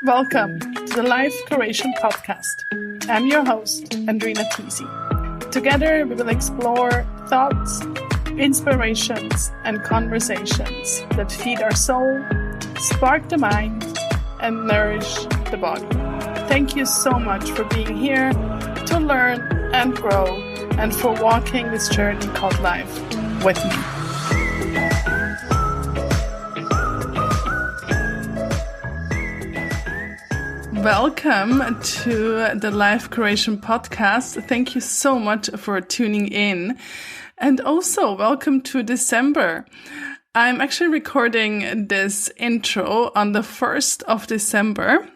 Welcome to the Life Curation Podcast. I'm your host, Andrina Tisi. Together, we will explore thoughts, inspirations, and conversations that feed our soul, spark the mind, and nourish the body. Thank you so much for being here to learn and grow, and for walking this journey called life with me. Welcome to the Life Curation Podcast. Thank you so much for tuning in. And also welcome to December. I'm actually recording this intro on the 1st of December.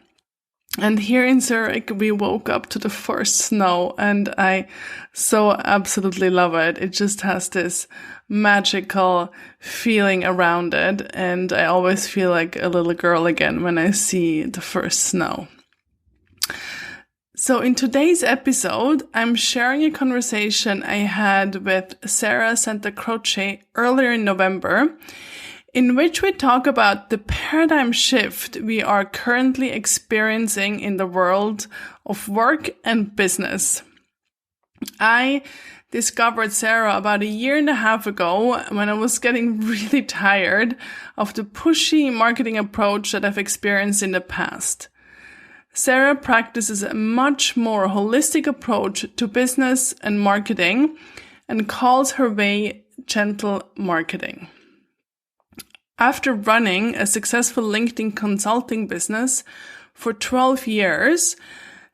And here in Zurich, we woke up to the first snow, and I so absolutely love it. It just has this magical feeling around it, and I always feel like a little girl again when I see the first snow. So in today's episode, I'm sharing a conversation I had with Sarah Santacroce earlier in November, in which we talk about the paradigm shift we are currently experiencing in the world of work and business. I discovered Sarah about 1.5 years ago when I was getting really tired of the pushy marketing approach that I've experienced in the past. Sarah practices a much more holistic approach to business and marketing and calls her way gentle marketing. After running a successful LinkedIn consulting business for 12 years,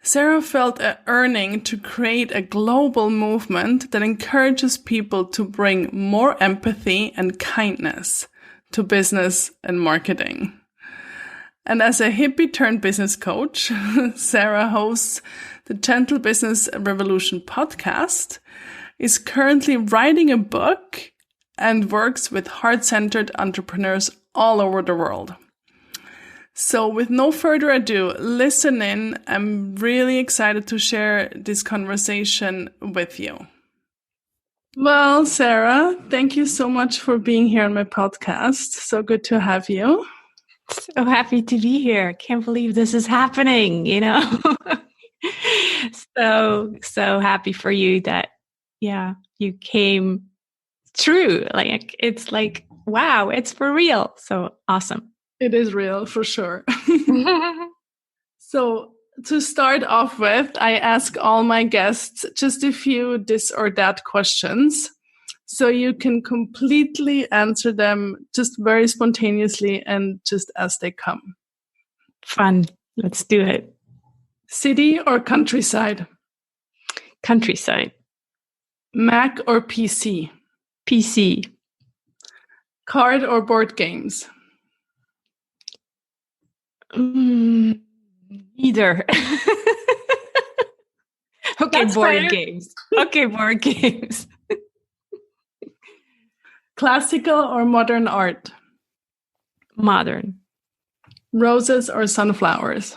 Sarah felt a yearning to create a global movement that encourages people to bring more empathy and kindness to business and marketing. And as a hippie turned business coach, Sarah hosts the Gentle Business Revolution podcast, is currently writing a book, and works with heart-centered entrepreneurs all over the world. So with no further ado, listen in. I'm really excited to share this conversation with you. Well, Sarah, thank you so much for being here on my podcast. So good to have you. So happy to be here. Can't believe this is happening, So happy for you that, you came true. It's like, wow, it's for real. So awesome. It is real for sure. So to start off with, I ask all my guests just a few this or that questions. So you can completely answer them just very spontaneously and just as they come. Fun. Let's do it. City or countryside? Countryside. Mac or PC? PC. Card or board games? Either. Okay, That's board fair. games. Okay, board games. Classical or modern art? Modern. Roses or sunflowers?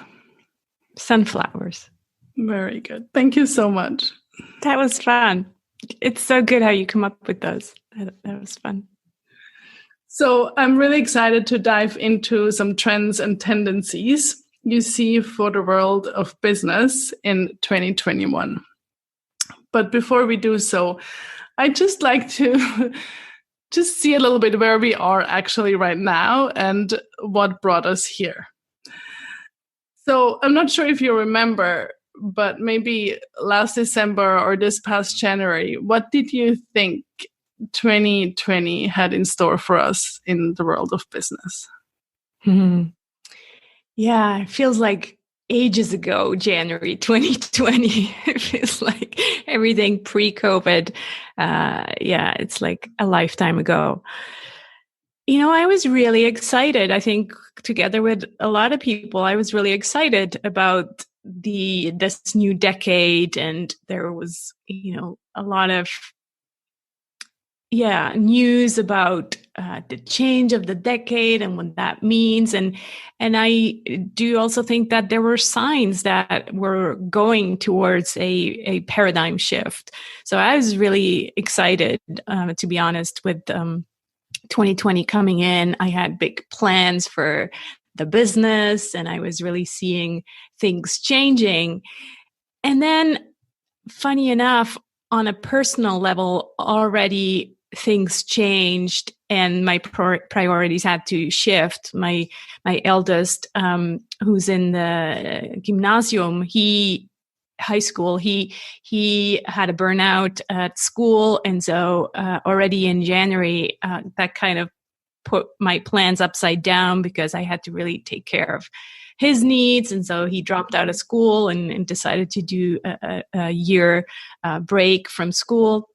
Sunflowers. Very good. Thank you so much. That was fun. It's so good how you come up with those. That was fun. So I'm really excited to dive into some trends and tendencies you see for the world of business in 2021. But before we do so, I'd just like to just see a little bit where we are actually right now and what brought us here. So I'm not sure if you remember, but maybe last December or this past January, what did you think 2020 had in store for us in the world of business? Mm-hmm. Yeah, it feels like ages ago, January 2020. It feels like everything pre-COVID. It's like a lifetime ago. I was really excited. I think together with a lot of people, I was really excited about this new decade, and there was, a lot of news about the change of the decade and what that means. And I do also think that there were signs that were going towards a paradigm shift. So I was really excited, to be honest, with 2020 coming in. I had big plans for the business, and I was really seeing things changing. And then, funny enough, on a personal level, already things changed and my priorities had to shift. My eldest, who's in the gymnasium, high school, he had a burnout at school, and so already in January, that kind of put my plans upside down because I had to really take care of his needs. And so he dropped out of school and decided to do a year break from school.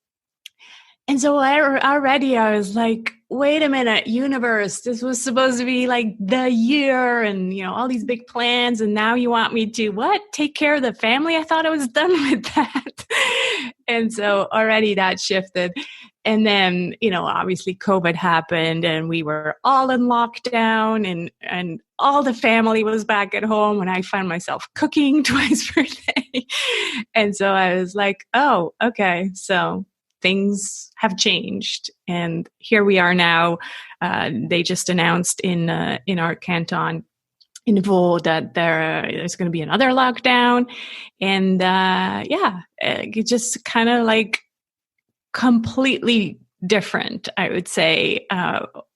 And so I was like, wait a minute, universe, this was supposed to be like the year and, all these big plans. And now you want me to what? Take care of the family? I thought I was done with that. And so already that shifted. And then, obviously COVID happened and we were all in lockdown and all the family was back at home and I found myself cooking twice per day. And so I was like, oh, okay. So things have changed, and here we are now. They just announced in our canton in Vaud that there's going to be another lockdown, and it just kind of like completely different, I would say,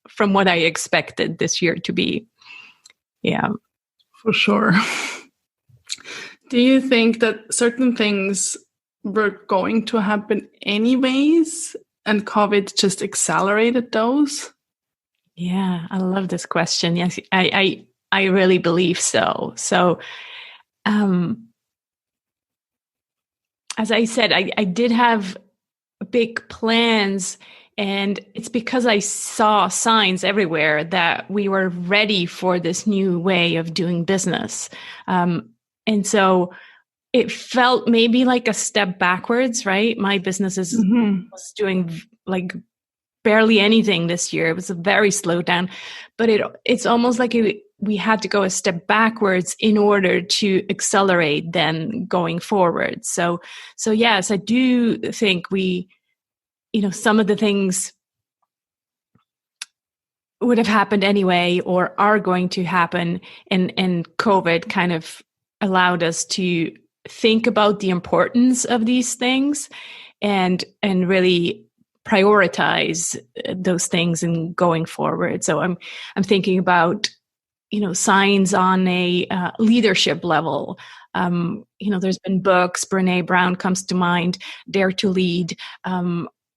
from what I expected this year to be. Yeah, for sure. Do you think that certain things were going to happen anyways and COVID just accelerated those? Yeah, I love this question. Yes, I really believe so. So, as I said, I did have big plans, and it's because I saw signs everywhere that we were ready for this new way of doing business. And so it felt maybe like a step backwards, right? My business was doing like barely anything this year. It was a very slow down, but it's almost like we had to go a step backwards in order to accelerate then going forward. So yes, I do think we, some of the things would have happened anyway or are going to happen, and COVID kind of allowed us to think about the importance of these things and really prioritize those things and going forward. So I'm thinking about, signs on a leadership level. There's been books, Brené Brown comes to mind, Dare to Lead,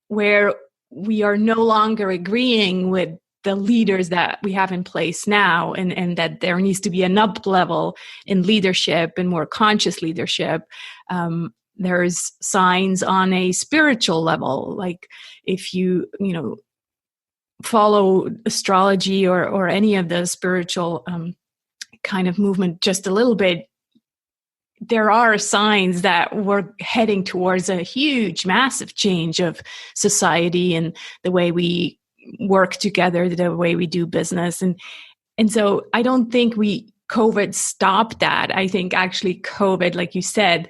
where we are no longer agreeing with the leaders that we have in place now, and that there needs to be an up level in leadership and more conscious leadership. There's signs on a spiritual level, like if you follow astrology or any of the spiritual kind of movement just a little bit, there are signs that we're heading towards a huge, massive change of society and the way we work together, the way we do business. And so I don't think COVID stopped that. I think actually COVID, like you said,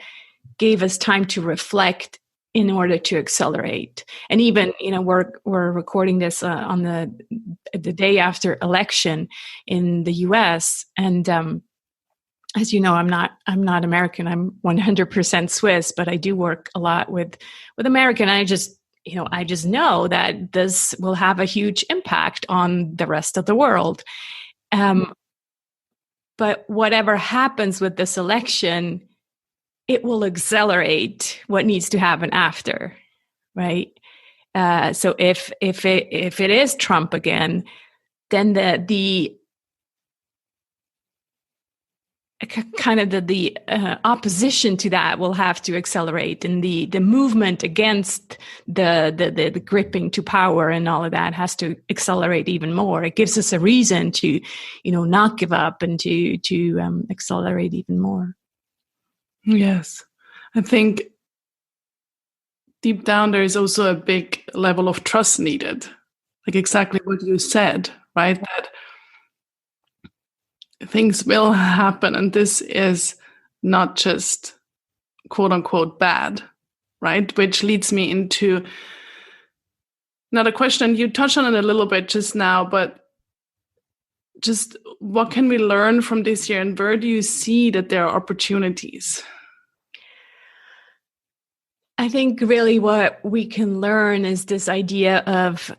gave us time to reflect in order to accelerate. And even, we're recording this on the day after election in the US. And as you know, I'm not American. I'm 100% Swiss, but I do work a lot with American. I just know that this will have a huge impact on the rest of the world. But whatever happens with this election, it will accelerate what needs to happen after, right? So if it is Trump again, then the kind of the opposition to that will have to accelerate, and the movement against the gripping to power and all of that has to accelerate even more. It gives us a reason to, not give up and to accelerate even more. Yes, I think deep down there is also a big level of trust needed, like exactly what you said, right? That things will happen, and this is not just quote unquote bad, right? Which leads me into another question. You touched on it a little bit just now, but just what can we learn from this year, and where do you see that there are opportunities? I think really what we can learn is this idea of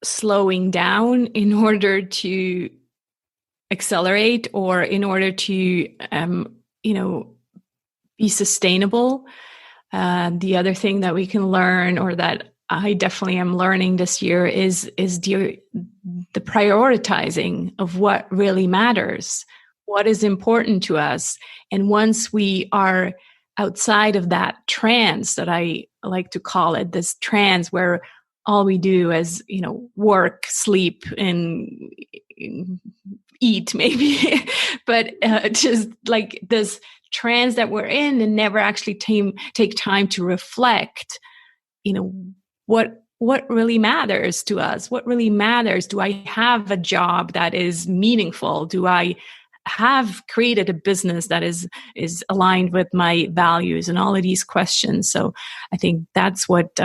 slowing down in order to accelerate, or in order to, be sustainable. The other thing that we can learn, or that I definitely am learning this year, is the prioritizing of what really matters, what is important to us. And once we are outside of that trance, that I like to call it, this trance where all we do is, work, sleep, and eat, maybe, but just like this trance that we're in, and never actually take time to reflect, what really matters to us, what really matters. Do I have a job that is meaningful? Do I have created a business that is aligned with my values, and all of these questions? So I think that's what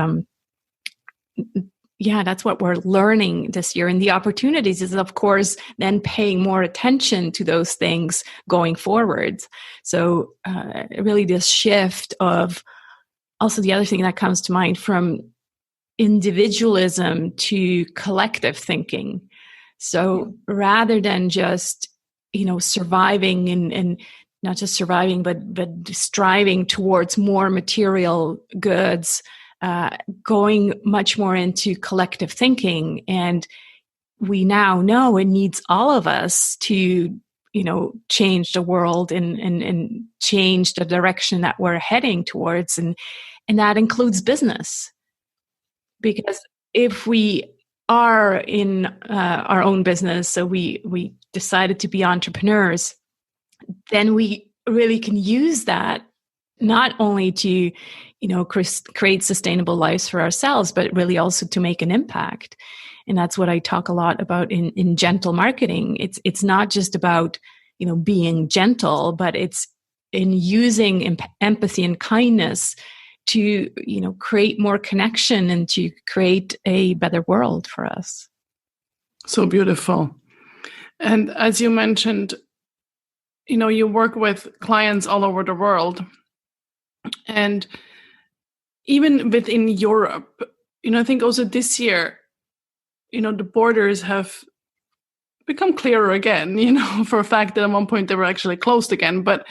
that's what we're learning this year. And the opportunities is, of course, then paying more attention to those things going forward. So really this shift of, also the other thing that comes to mind, from individualism to collective thinking. So rather than just, surviving and not just surviving, but striving towards more material goods, going much more into collective thinking. And we now know it needs all of us to, change the world and change the direction that we're heading towards. And that includes business. Because if we are in our own business, so we decided to be entrepreneurs, then we really can use that not only to, create sustainable lives for ourselves, but really also to make an impact. And that's what I talk a lot about in gentle marketing. It's not just about, being gentle, but it's in using empathy and kindness to, create more connection and to create a better world for us. So beautiful. And as you mentioned, you work with clients all over the world. And even within Europe, I think also this year, the borders have become clearer again, for a fact that at one point they were actually closed again. But,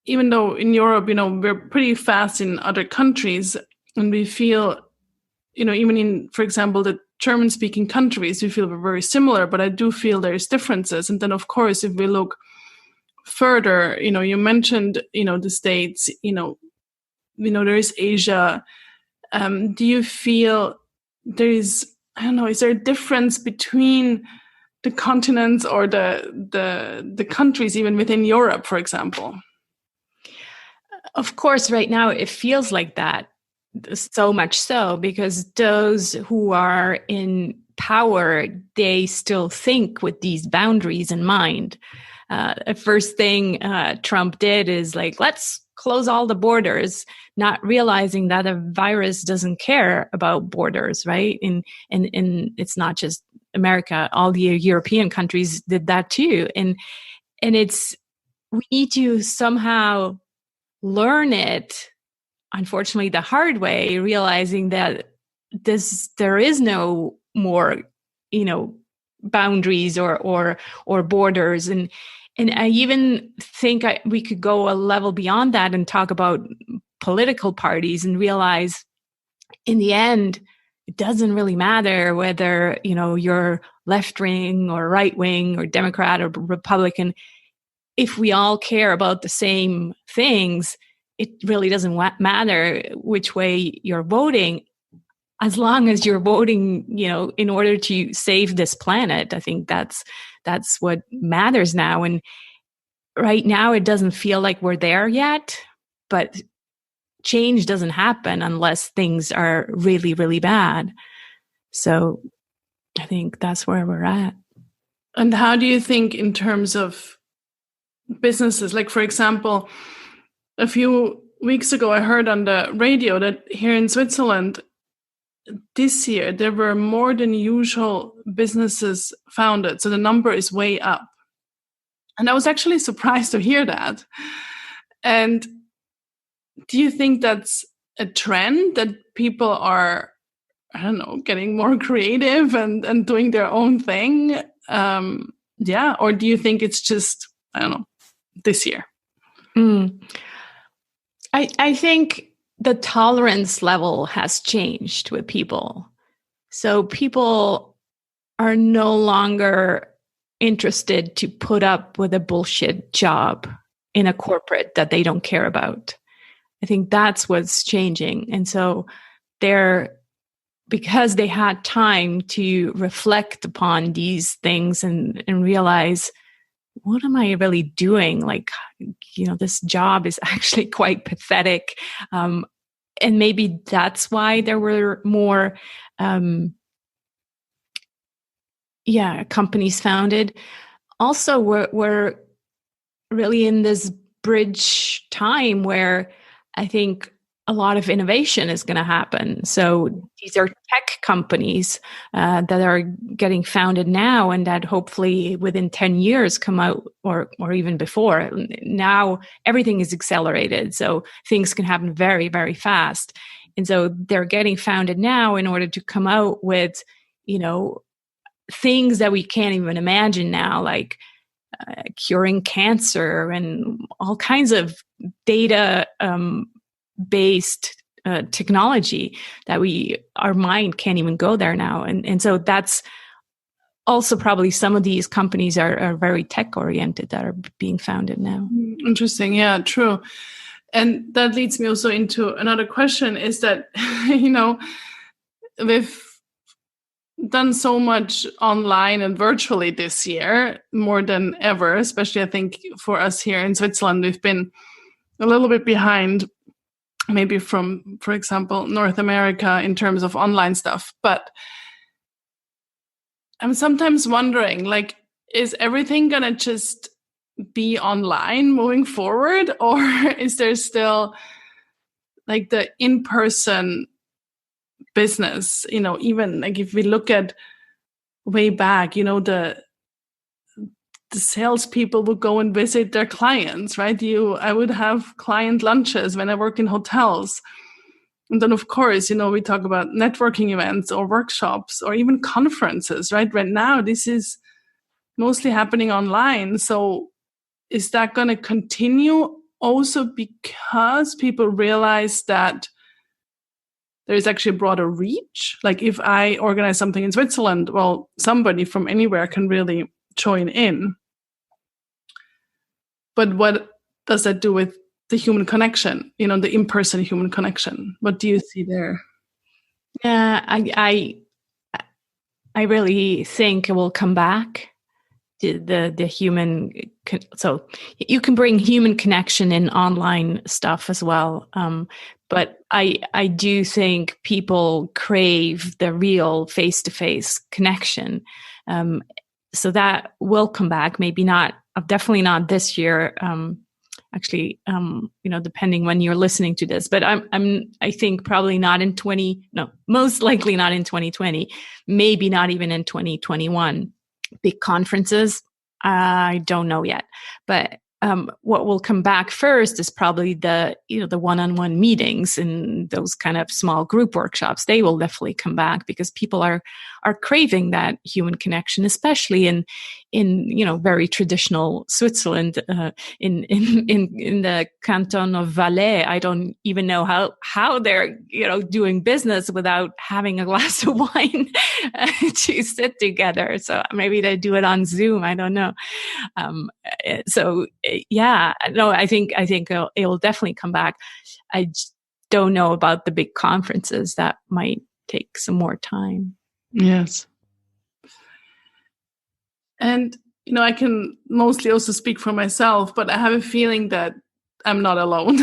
even though in Europe, we're pretty fast in other countries, and we feel, even in, for example, the German-speaking countries, we feel we're very similar, but I do feel there's differences. And then, of course, if we look further, you mentioned, the States, there is Asia. Do you feel is there a difference between the continents or the countries, even within Europe, for example? Of course, right now it feels like that, so much so, because those who are in power, they still think with these boundaries in mind. The first thing Trump did is like, let's close all the borders, not realizing that a virus doesn't care about borders, right? And it's not just America; all the European countries did that too. And we need to somehow learn it, unfortunately, the hard way, realizing that there is no more, boundaries or borders. And I even think we could go a level beyond that and talk about political parties, and realize in the end, it doesn't really matter whether, you're left wing or right wing or Democrat or Republican. If we all care about the same things, it really doesn't matter which way you're voting, as long as you're voting, in order to save this planet. I think that's what matters now. And right now, it doesn't feel like we're there yet, but change doesn't happen unless things are really, really bad. So I think that's where we're at. And how do you think in terms of businesses? Like, for example, a few weeks ago, I heard on the radio that here in Switzerland, this year there were more than usual businesses founded. So the number is way up. And I was actually surprised to hear that. And do you think that's a trend that people are, I don't know, getting more creative and doing their own thing? Yeah. Or do you think it's just, I don't know, this year? I think the tolerance level has changed with people. So people are no longer interested to put up with a bullshit job in a corporate that they don't care about. I think that's what's changing. And so because they had time to reflect upon these things and realize, what am I really doing? Like, this job is actually quite pathetic. And maybe that's why there were more, companies founded. Also, we're really in this bridge time where I think a lot of innovation is going to happen. So these are tech companies that are getting founded now, and that hopefully within 10 years come out, or even before. Now everything is accelerated, so things can happen very, very fast. And so they're getting founded now in order to come out with, things that we can't even imagine now, like curing cancer and all kinds of data based technology that our mind can't even go there now. And so that's also probably some of these companies are very tech oriented that are being founded now. Interesting. Yeah, true. And that leads me also into another question, is that, we've done so much online and virtually this year, more than ever, especially I think for us here in Switzerland. We've been a little bit behind maybe from, for example, North America in terms of online stuff. But I'm sometimes wondering, like, is everything going to just be online moving forward? Or is there still like the in-person business, even like if we look at way back, the salespeople would go and visit their clients, right? I would have client lunches when I work in hotels. And then, of course, we talk about networking events or workshops or even conferences, right? Right now, this is mostly happening online. So is that going to continue also because people realize that there is actually a broader reach? Like if I organize something in Switzerland, well, somebody from anywhere can really join in. But what does that do with the human connection, the in-person human connection? What do you see there? Yeah, I really think it will come back. The human, so you can bring human connection in online stuff as well. But I do think people crave the real face-to-face connection. So that will come back. Maybe not, definitely not this year. Actually, depending when you're listening to this, but I think probably not in most likely not in 2020, maybe not even in 2021. Big conferences, I don't know yet, but what will come back first is probably the one-on-one meetings and those kind of small group workshops. They will definitely come back because people are craving that human connection, especially in very traditional Switzerland, in the canton of Valais. I don't even know how they're doing business without having a glass of wine to sit together. So maybe they do it on Zoom. I don't know. So yeah, no, I think it will definitely come back. I don't know about the big conferences. That might take some more time. Yes. And, I can mostly also speak for myself, but I have a feeling that I'm not alone.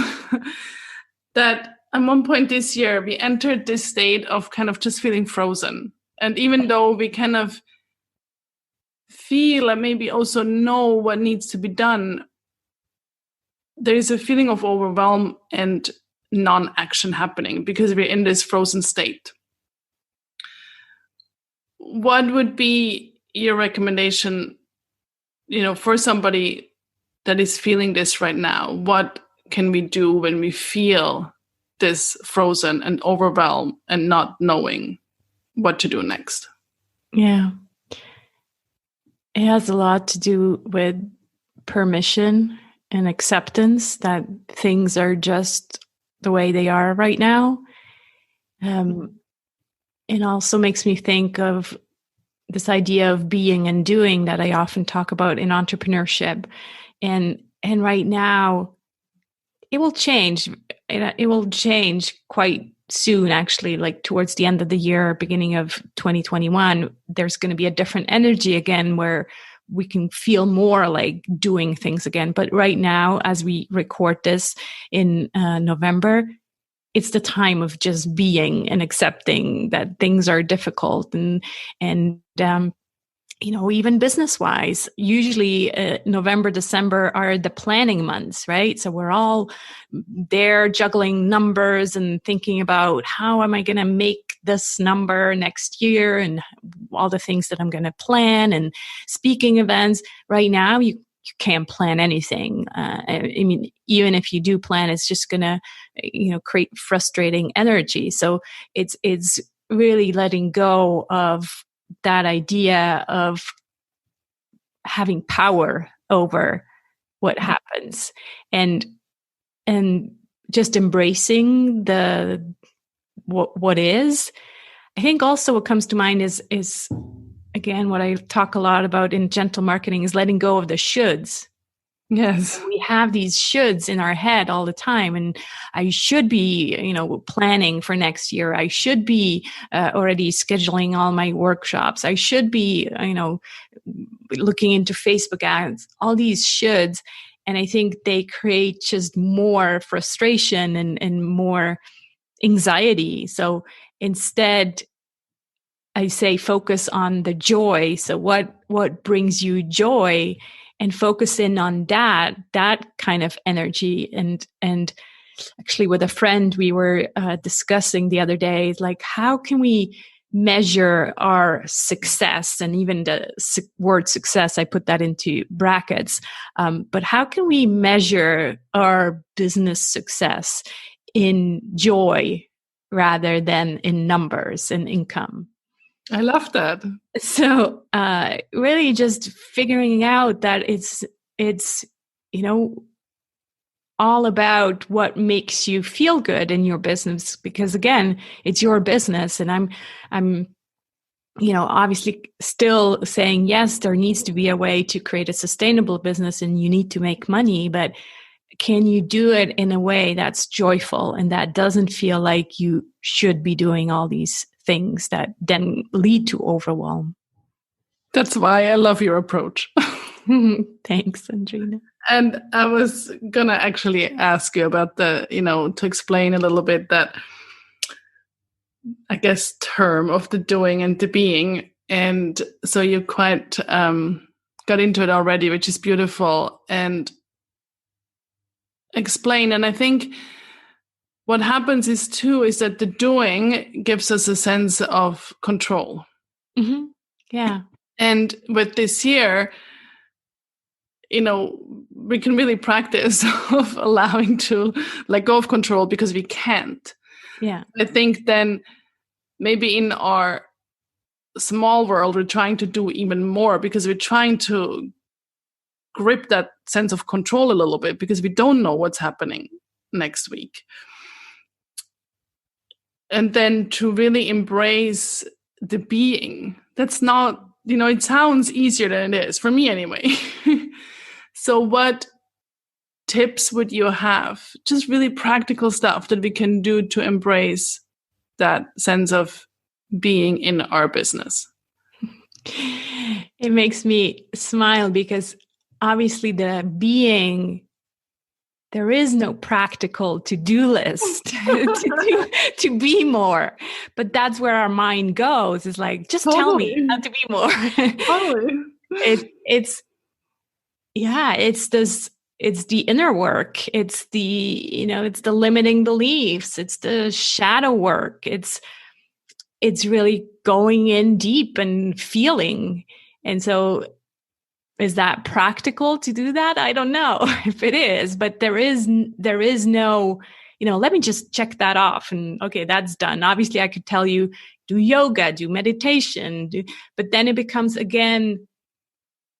That at one point this year, we entered this state of kind of just feeling frozen. And even though we kind of feel and maybe also know what needs to be done, there is a feeling of overwhelm and non-action happening because we're in this frozen state. what would be your recommendation, for somebody that is feeling this right now? What can we do when we feel this frozen and overwhelmed and not knowing what to do next? Yeah. It has a lot to do with permission and acceptance that things are just the way they are right now. It also makes me think of this idea of being and doing that I often talk about in entrepreneurship. And right now, it will change. It will change quite soon, actually, like towards the end of the year, beginning of 2021, there's going to be a different energy again where we can feel more like doing things again. But right now, as we record this in November, it's the time of just being and accepting that things are difficult and even business wise, usually November, December are the planning months, right? So we're all there juggling numbers and thinking about how am I going to make this number next year and all the things that I'm going to plan and speaking events. Right now, you can't plan anything. I mean, even if you do plan, it's just going to, create frustrating energy. So it's really letting go of that idea of having power over what happens and just embracing what is. I think also what comes to mind is again what I talk a lot about in gentle marketing is letting go of the shoulds. Yes. We have these shoulds in our head all the time. And I should be, planning for next year. I should be already scheduling all my workshops. I should be, looking into Facebook ads, all these shoulds. And I think they create just more frustration and more anxiety. So instead, I say focus on the joy. So what brings you joy? And focus in on that kind of energy. And actually with a friend, we were discussing the other day, like, how can we measure our success? And even the word success, I put that into brackets. But how can we measure our business success in joy rather than in numbers and income? I love that. So really just figuring out that it's all about what makes you feel good in your business, because again, it's your business. And I'm obviously still saying, yes, there needs to be a way to create a sustainable business and you need to make money, but can you do it in a way that's joyful and that doesn't feel like you should be doing all these things that then lead to overwhelm? That's why I love your approach. Thanks, Andrina. And I was gonna actually ask you about to explain a little bit that, I guess, term of the doing and the being. And so you quite got into it already, which is beautiful. And explain. And I think what happens is that the doing gives us a sense of control. Mm-hmm. Yeah. And with this year, we can really practice of allowing to let go of control because we can't. Yeah. I think then maybe in our small world, we're trying to do even more because we're trying to grip that sense of control a little bit because we don't know what's happening next week. And then to really embrace the being. That's not, it sounds easier than it is, for me anyway. So what tips would you have? Just really practical stuff that we can do to embrace that sense of being in our business. It makes me smile because obviously the being, there is no practical to-do list to be more. But that's where our mind goes. It's like, just tell me how to be more. It's the inner work. It's it's the limiting beliefs. It's the shadow work. It's really going in deep and feeling. And so is that practical to do that? I don't know if it is, but there is no, let me just check that off and okay, that's done. Obviously I could tell you, do yoga, do meditation, but then it becomes again,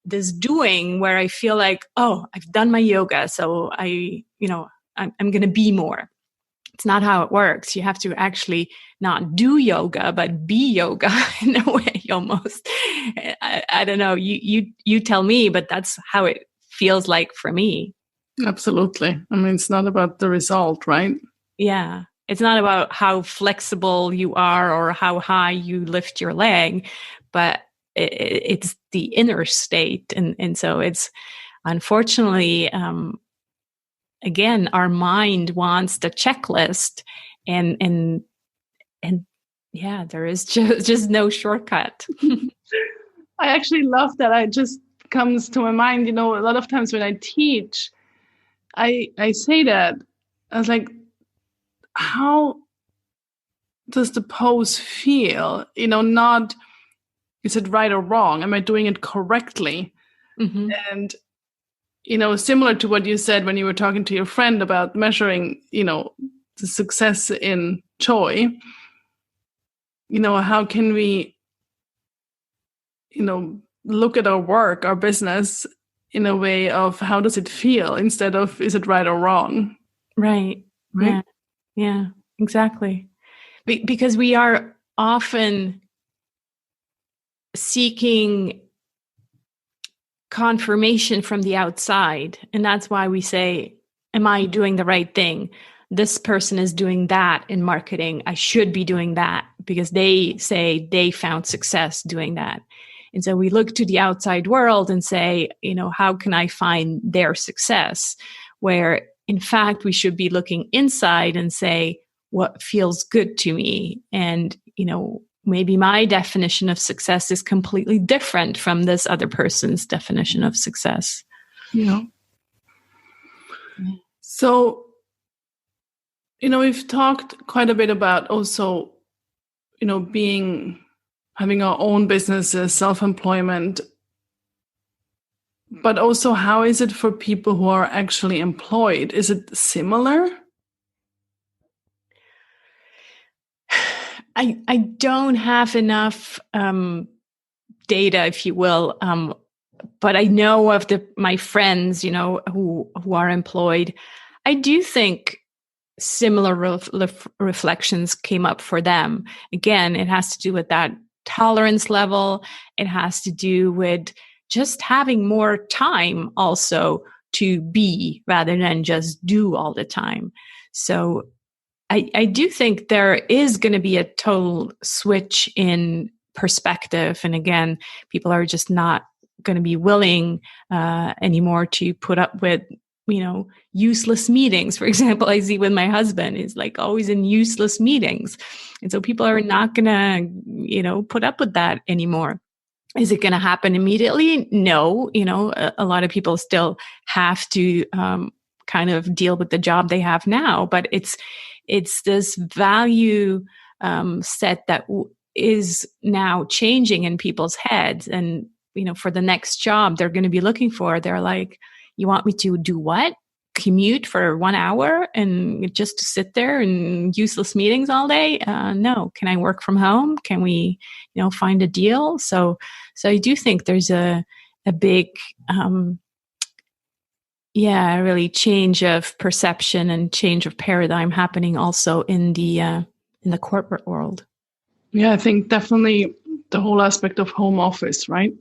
this doing where I feel like, oh, I've done my yoga. So I'm going to be more. It's not how it works. You have to actually not do yoga, but be yoga in a way almost. I don't know. You tell me, but that's how it feels like for me. Absolutely. I mean, it's not about the result, right? Yeah. It's not about how flexible you are or how high you lift your leg, but it's the inner state. And so it's unfortunately, again, our mind wants the checklist and yeah, there is just no shortcut. I actually love that. It just comes to my mind, a lot of times when I teach, I say that. I was like, how does the pose feel? Not is it right or wrong? Am I doing it correctly? Mm-hmm. And similar to what you said when you were talking to your friend about measuring, the success in joy, how can we, look at our work, our business in a way of how does it feel instead of is it right or wrong? Right. Right. Yeah, exactly. Because we are often seeking confirmation from the outside. And that's why we say, am I doing the right thing? This person is doing that in marketing. I should be doing that because they say they found success doing that. And so we look to the outside world and say, how can I find their success? Where in fact, we should be looking inside and say, what feels good to me? And, maybe my definition of success is completely different from this other person's definition of success. Yeah. So, we've talked quite a bit about also, having our own businesses, self-employment, but also how is it for people who are actually employed? Is it similar? I don't have enough data, if you will, but I know of my friends, who are employed. I do think similar reflections came up for them. Again, it has to do with that tolerance level. It has to do with just having more time also to be rather than just do all the time. So I do think there is going to be a total switch in perspective. And again, people are just not going to be willing anymore to put up with, useless meetings. For example, I see with my husband is like always in useless meetings. And so people are not going to, put up with that anymore. Is it going to happen immediately? No. A lot of people still have to kind of deal with the job they have now, but it's this value set that is now changing in people's heads. And, for the next job they're going to be looking for, they're like, you want me to do what? Commute for 1 hour and just to sit there in useless meetings all day? No. Can I work from home? Can we, find a deal? So I do think there's a big, really change of perception and change of paradigm happening also in the corporate world. Yeah, I think definitely the whole aspect of home office, right?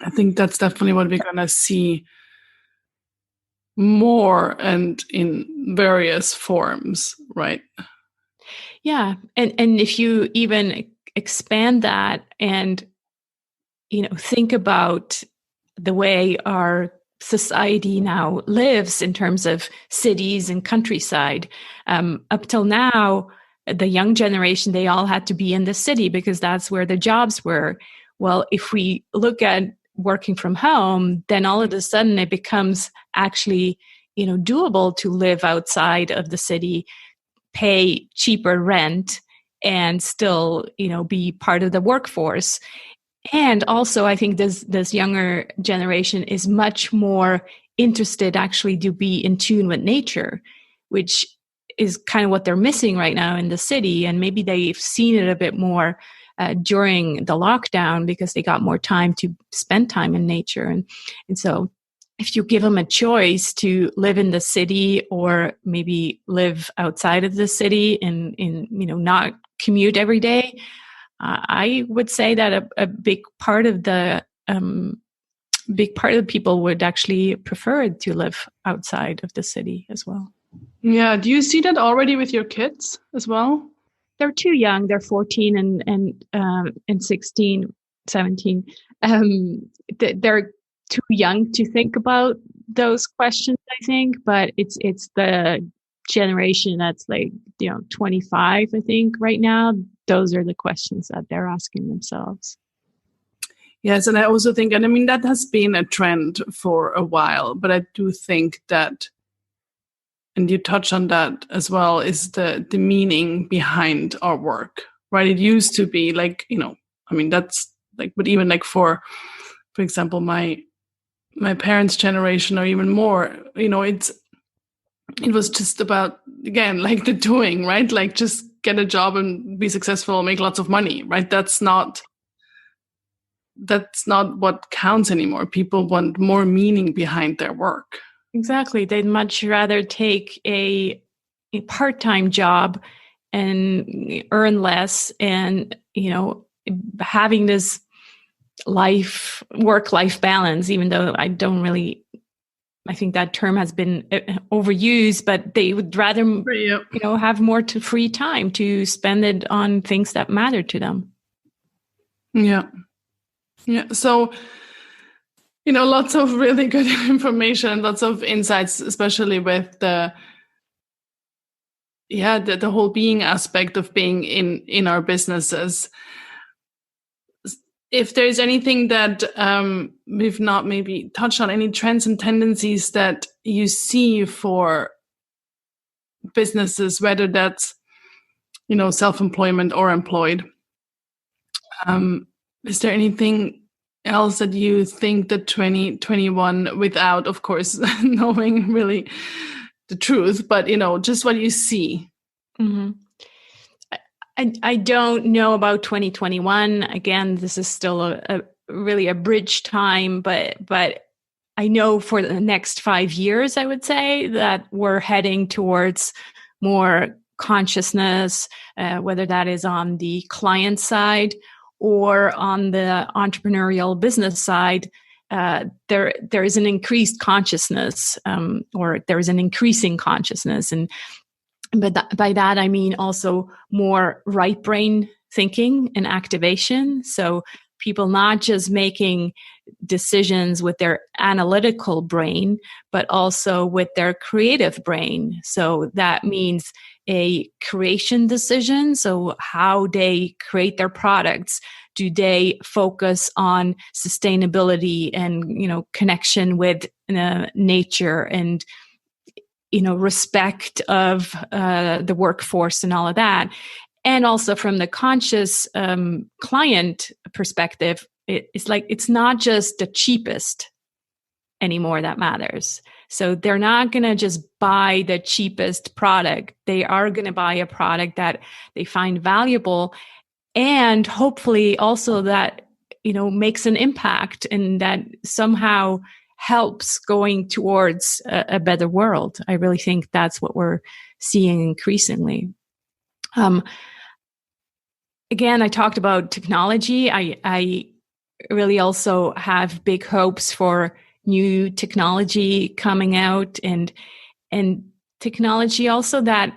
I think that's definitely what we're going to see more and in various forms, right? Yeah. And if you even expand that and, think about the way our society now lives in terms of cities and countryside, up till now, the young generation, they all had to be in the city because that's where the jobs were. Well, if we look at working from home, then all of a sudden it becomes actually, doable to live outside of the city, pay cheaper rent, and still, be part of the workforce. And also, I think this younger generation is much more interested actually to be in tune with nature, which is kind of what they're missing right now in the city. And maybe they've seen it a bit more during the lockdown because they got more time to spend time in nature. And so if you give them a choice to live in the city or maybe live outside of the city and not commute every day, I would say that a big part of the people would actually prefer to live outside of the city as well. Yeah. Do you see that already with your kids as well? They're too young. They're 14 and 16, 17. They're too young to think about those questions, I think, but it's the generation that's like, 25, I think right now. Those are the questions that they're asking themselves. Yes, and I also think, and I mean, that has been a trend for a while, but I do think that, and you touch on that as well, is the meaning behind our work, right? It used to be like, I mean, that's like, but even like for example, my parents' generation or even more, it was just about, again, like the doing, right? Like just get a job and be successful, make lots of money, right? That's not what counts anymore. People want more meaning behind their work. Exactly. They'd much rather take a part-time job and earn less and, having this work-life balance, even though I think that term has been overused, but they would rather, have more free time to spend it on things that matter to them. Yeah. Yeah. So, lots of really good information, lots of insights, especially with the whole being aspect of being in our businesses. If there's anything that we've not maybe touched on, any trends and tendencies that you see for businesses, whether that's, self-employment or employed, is there anything else that you think that 2021, without, of course, knowing really the truth, but, just what you see? Mm-hmm. I don't know about 2021. Again, this is still a really a bridge time, but I know for the next 5 years, I would say that we're heading towards more consciousness, whether that is on the client side or on the entrepreneurial business side. There is an increased consciousness, or there is an increasing consciousness, but by that, I mean also more right brain thinking and activation. So people not just making decisions with their analytical brain, but also with their creative brain. So that means a creation decision. So how they create their products. Do they focus on sustainability and, connection with nature and respect of the workforce and all of that. And also from the conscious client perspective, it's like it's not just the cheapest anymore that matters. So they're not going to just buy the cheapest product. They are going to buy a product that they find valuable and hopefully also that, makes an impact and that somehow helps going towards a better world. I really think that's what we're seeing increasingly. Again, I talked about technology. I really also have big hopes for new technology coming out and technology also that,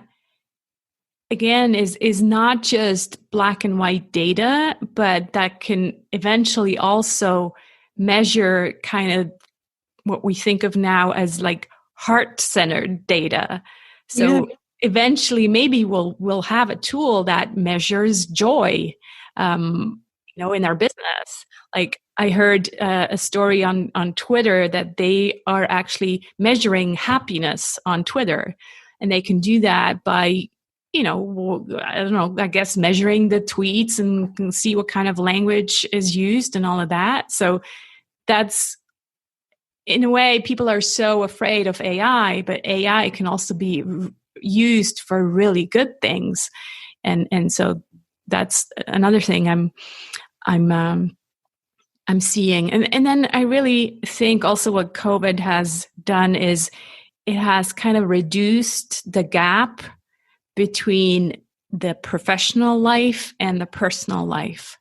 again, is not just black and white data, but that can eventually also measure kind of what we think of now as like heart-centered data. So eventually maybe we'll have a tool that measures joy, in our business. Like I heard a story on Twitter that they are actually measuring happiness on Twitter, and they can do that by I don't know, I guess measuring the tweets and can see what kind of language is used and all of that. So that's, in a way, people are so afraid of AI, but AI can also be used for really good things. And so that's another thing I'm seeing. And then I really think also what COVID has done is it has kind of reduced the gap between the professional life and the personal life.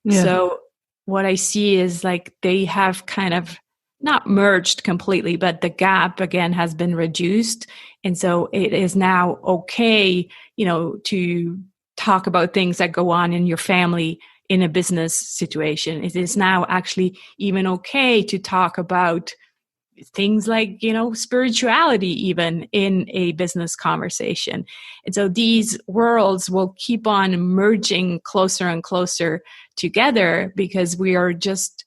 Yeah. So what I see is like they have kind of not merged completely, but the gap again has been reduced. And so it is now okay, to talk about things that go on in your family in a business situation. It is now actually even okay to talk about things like, spirituality, even in a business conversation. And so these worlds will keep on merging closer and closer together, because we are just,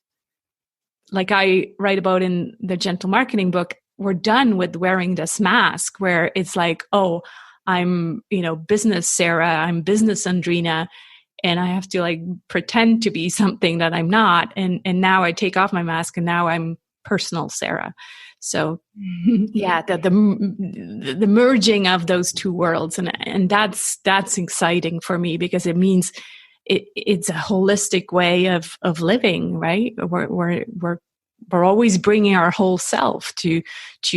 like I write about in the Gentle Marketing book, we're done with wearing this mask where it's like, oh, I'm, business Sarah, I'm business Andrina, and I have to like pretend to be something that I'm not. And now I take off my mask and now I'm personal Sarah. So yeah, the merging of those two worlds, and that's exciting for me, because it means it's a holistic way of living, right? We're always bringing our whole self to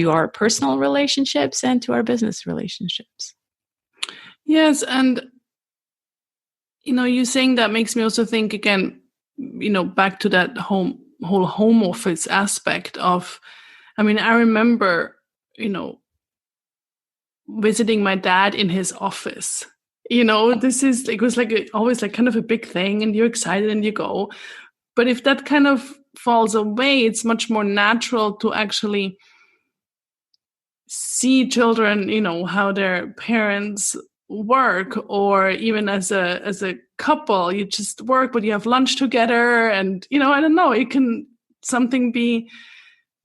our personal relationships and to our business relationships. Yes, and you saying that makes me also think again, back to that whole home office aspect of, I remember, visiting my dad in his office. This is, it was like always like kind of a big thing, and you're excited and you go. But if that kind of falls away, it's much more natural to actually see children, how their parents work, or even as a couple, you just work, but you have lunch together, and I don't know, it can something be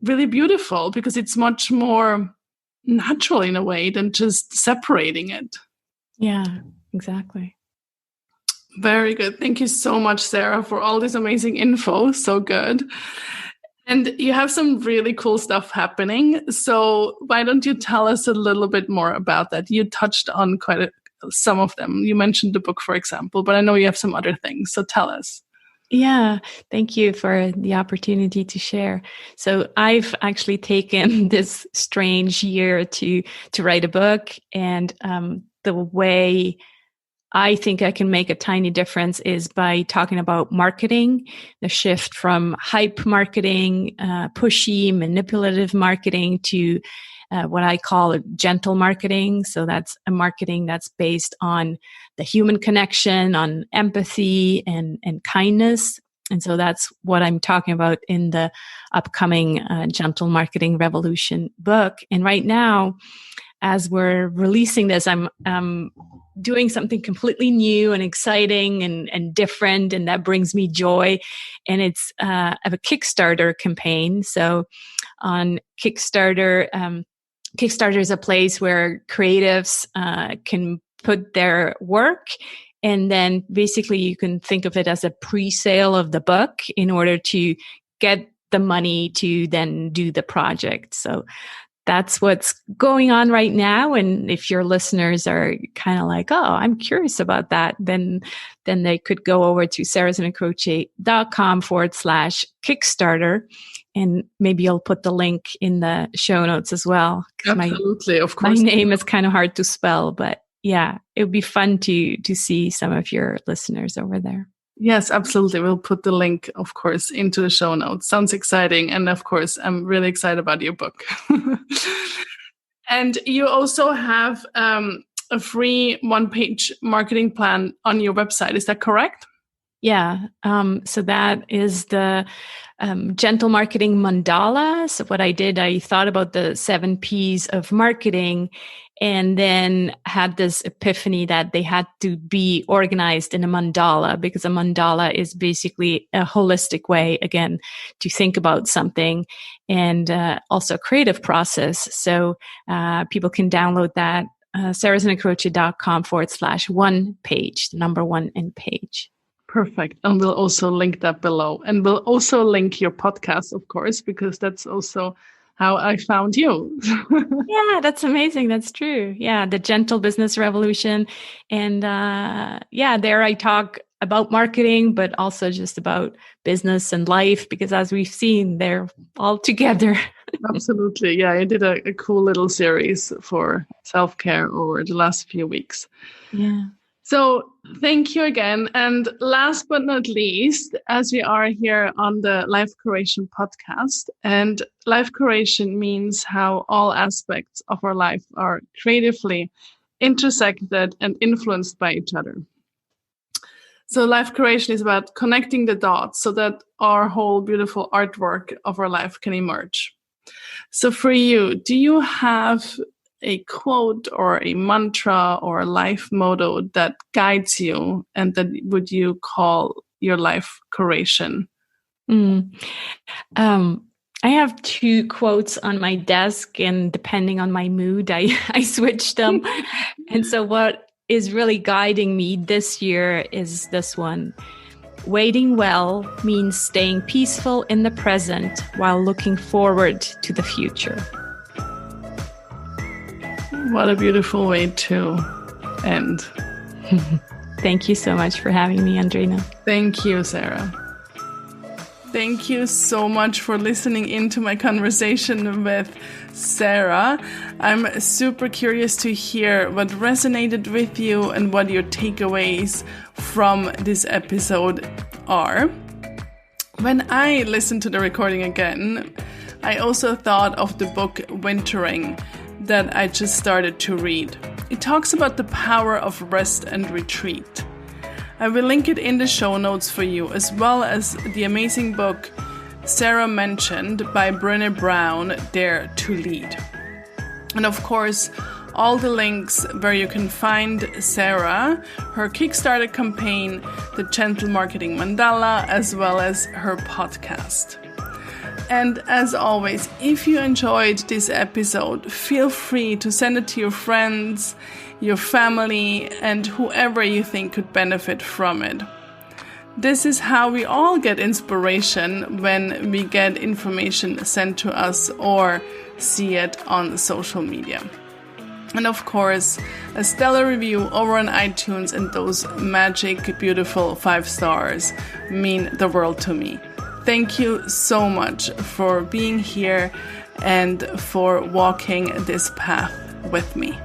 really beautiful because it's much more natural in a way than just separating it. Yeah, exactly. Very good. Thank you so much, Sarah, for all this amazing info. So good. And you have some really cool stuff happening. So why don't you tell us a little bit more about that? You touched on some of them. You mentioned the book, for example, but I know you have some other things. So tell us. Yeah, thank you for the opportunity to share. So I've actually taken this strange year to write a book, and the way I think I can make a tiny difference is by talking about marketing, the shift from hype marketing, pushy, manipulative marketing to what I call gentle marketing. So that's a marketing that's based on the human connection, on empathy and kindness. And so that's what I'm talking about in the upcoming Gentle Marketing Revolution book. And right now, as we're releasing this, I'm doing something completely new and exciting and different, and that brings me joy. And it's of a Kickstarter campaign. So on Kickstarter, Kickstarter is a place where creatives can put their work, and then basically you can think of it as a pre-sale of the book in order to get the money to then do the project. So that's what's going on right now. And if your listeners are kind of like, oh, I'm curious about that, then they could go over to sarahsantacroce.com/Kickstarter. And maybe you'll put the link in the show notes as well. Absolutely, of course. My name is kind of hard to spell, but yeah, it would be fun to see some of your listeners over there. Yes, absolutely. We'll put the link, of course, into the show notes. Sounds exciting. And of course, I'm really excited about your book. And you also have a free one-page marketing plan on your website. Is that correct? Yeah. So that is the Gentle Marketing Mandala. So what I did, I thought about the 7 Ps of marketing, and then had this epiphany that they had to be organized in a mandala, because a mandala is basically a holistic way, again, to think about something, and also a creative process. So people can download that sarahsantacroce.com/one page, the number one in page. Perfect. And we'll also link that below. And we'll also link your podcast, of course, because that's also how I found you. Yeah, that's amazing. That's true. Yeah, the Gentle Business Revolution. And there I talk about marketing, but also just about business and life, because as we've seen, they're all together. Absolutely. Yeah, I did a cool little series for self-care over the last few weeks. Yeah. So thank you again. And last but not least, as we are here on the Life Curation podcast, and life curation means how all aspects of our life are creatively intersected and influenced by each other. So life curation is about connecting the dots so that our whole beautiful artwork of our life can emerge. So for you, do you have a quote or a mantra or a life motto that guides you and that would you call your life curation? I have two quotes on my desk, and depending on my mood, I switch them. And so what is really guiding me this year is this one. Waiting well means staying peaceful in the present while looking forward to the future. What a beautiful way to end. Thank you so much for having me, Andrina. Thank you, Sarah. Thank you so much for listening into my conversation with Sarah. I'm super curious to hear what resonated with you and what your takeaways from this episode are. When I listened to the recording again, I also thought of the book Wintering that I just started to read. It talks about the power of rest and retreat. I will link it in the show notes for you, as well as the amazing book Sarah mentioned by Brené Brown, Dare to Lead. And of course, all the links where you can find Sarah, her Kickstarter campaign, the Gentle Marketing Mandala, as well as her podcast. And as always, if you enjoyed this episode, feel free to send it to your friends, your family, and whoever you think could benefit from it. This is how we all get inspiration when we get information sent to us or see it on social media. And of course, a stellar review over on iTunes and those magic, beautiful 5 stars mean the world to me. Thank you so much for being here and for walking this path with me.